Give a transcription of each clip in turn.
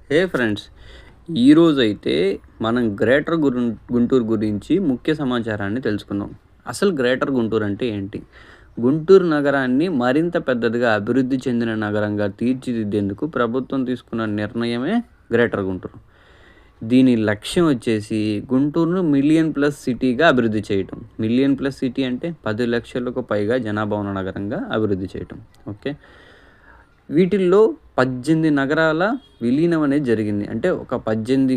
హే friends, ఈరోజైతే మనం గుంటూరు గురించి ముఖ్య సమాచారాన్ని తెలుసుకుందాం. అసలు గ్రేటర్ గుంటూరు అంటే ఏంటి? గుంటూరు నగరాన్ని మరింత పెద్దదిగా అభివృద్ధి చెందిన నగరంగా తీర్చిదిద్దేందుకు ప్రభుత్వం తీసుకున్న నిర్ణయమే గ్రేటర్ గుంటూరు. దీని లక్ష్యం వచ్చేసి గుంటూరును మిలియన్ ప్లస్ సిటీగా అభివృద్ధి చేయటం. మిలియన్ ప్లస్ సిటీ అంటే 10 లక్షలకు పైగా జనాభా ఉన్న నగరంగా అభివృద్ధి చేయటం. ఓకే. వీటిల్లో 18 నగరాల విలీనం అనేది జరిగింది. అంటే ఒక 18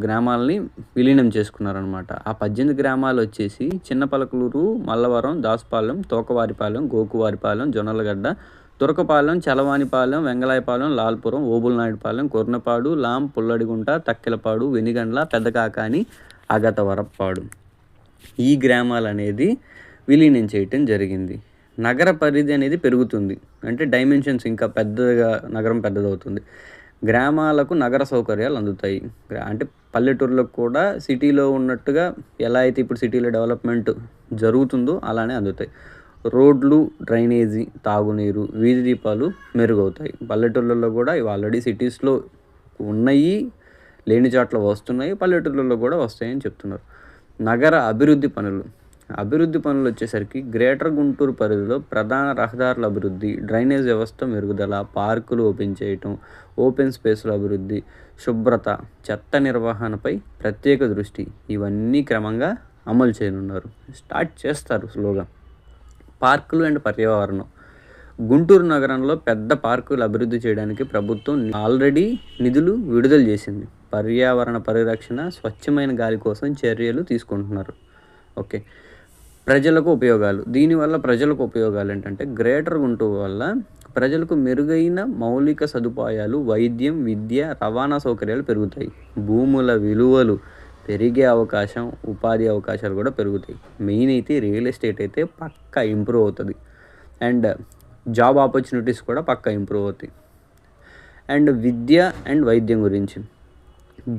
గ్రామాలని విలీనం చేసుకున్నారనమాట. ఆ 18 గ్రామాలు వచ్చేసి చిన్నపలకలూరు, మల్లవరం, దాసపాలెం, తోకవారిపాలెం, గోకువారిపాలెం, జొన్నలగడ్డ, తురకపాలెం, చలవానిపాలెం, వెంగళాయపాలెం, లాల్పురం, ఓబులనాయుడుపాలెం, కొర్నపాడు, లాం, పుల్లడిగుంట, తక్కెలపాడు, వెనిగండ్ల, పెద్దకాకాని, అగతవరప్పాడు. ఈ గ్రామాలనేది విలీనం చేయటం జరిగింది. నగర పరిధి అనేది పెరుగుతుంది. అంటే డైమెన్షన్స్ ఇంకా పెద్దగా నగరం పెద్దదవుతుంది. గ్రామాలకు నగర సౌకర్యాలు అందుతాయి. అంటే పల్లెటూరులకు కూడా సిటీలో ఉన్నట్టుగా ఎలా అయితే ఇప్పుడు సిటీలో డెవలప్మెంట్ జరుగుతుందో అలానే అందుతాయి. రోడ్లు, డ్రైనేజీ, తాగునీరు, వీధి దీపాలు మెరుగవుతాయి. పల్లెటూళ్ళల్లో కూడా ఇవి ఆల్రెడీ సిటీస్లో ఉన్నాయి, లేని చోట్ల వస్తున్నాయి, పల్లెటూళ్ళల్లో కూడా వస్తాయని చెప్తున్నారు. నగర అభివృద్ధి పనులు వచ్చేసరికి గ్రేటర్ గుంటూరు పరిధిలో ప్రధాన రహదారుల అభివృద్ధి, డ్రైనేజ్ వ్యవస్థ మెరుగుదల, పార్కులు ఓపెన్ చేయటం, ఓపెన్ స్పేస్ల అభివృద్ధి, శుభ్రత, చెత్త నిర్వహణపై ప్రత్యేక దృష్టి ఇవన్నీ క్రమంగా అమలు చేయనున్నారు. స్టార్ట్ చేస్తారు స్లోగా. పార్కులు అండ్ పర్యావరణం. గుంటూరు నగరంలో పెద్ద పార్కులు అభివృద్ధి చేయడానికి ప్రభుత్వం ఆల్రెడీ నిధులు విడుదల చేసింది. పర్యావరణ పరిరక్షణ, స్వచ్ఛమైన గాలి కోసం చర్యలు తీసుకుంటున్నారు. ఓకే. ప్రజలకు ఉపయోగాలు. దీనివల్ల ప్రజలకు ఉపయోగాలు ఏంటంటే గ్రేటర్ గుంటూరు వల్ల ప్రజలకు మెరుగైన మౌలిక సదుపాయాలు, వైద్యం, విద్య, రవాణా సౌకర్యాలు పెరుగుతాయి. భూముల విలువలు పెరిగే అవకాశం, ఉపాధి అవకాశాలు కూడా పెరుగుతాయి. మెయిన్ అయితే రియల్ ఎస్టేట్ అయితే పక్కా ఇంప్రూవ్ అవుతుంది. అండ్ జాబ్ ఆపర్చునిటీస్ కూడా పక్కా ఇంప్రూవ్ అవుతాయి. అండ్ విద్య అండ్ వైద్యం గురించి.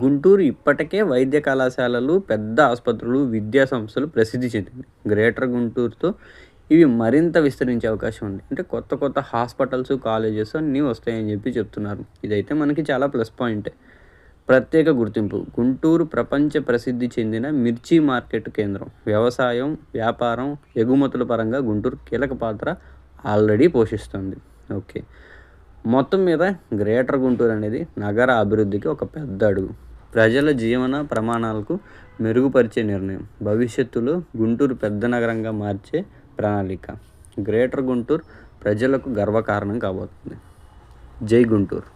గుంటూరు ఇప్పటికే వైద్య కళాశాలలు, పెద్ద ఆసుపత్రులు, విద్యా సంస్థలు ప్రసిద్ధి చెందింది. గ్రేటర్ గుంటూరుతో ఇవి మరింత విస్తరించే అవకాశం ఉంది. అంటే కొత్త హాస్పిటల్స్, కాలేజెస్ అన్నీ వస్తాయని చెప్తున్నారు. ఇదైతే మనకి చాలా ప్లస్ పాయింటే. ప్రత్యేక గుర్తింపు. గుంటూరు ప్రపంచ ప్రసిద్ధి చెందిన మిర్చి మార్కెట్ కేంద్రం. వ్యవసాయం, వ్యాపారం, ఎగుమతుల పరంగా గుంటూరు కీలక పాత్ర ఆల్రెడీ పోషిస్తుంది. ఓకే. మొత్తం మీద గ్రేటర్ గుంటూరు అనేది నగర అభివృద్ధికి ఒక పెద్ద అడుగు. ప్రజల జీవన ప్రమాణాలకు మెరుగుపరిచే నిర్ణయం. భవిష్యత్తులో గుంటూరు పెద్ద నగరంగా మార్చే ప్రణాళిక. గ్రేటర్ గుంటూరు ప్రజలకు గర్వకారణం కాబోతుంది. జై గుంటూరు.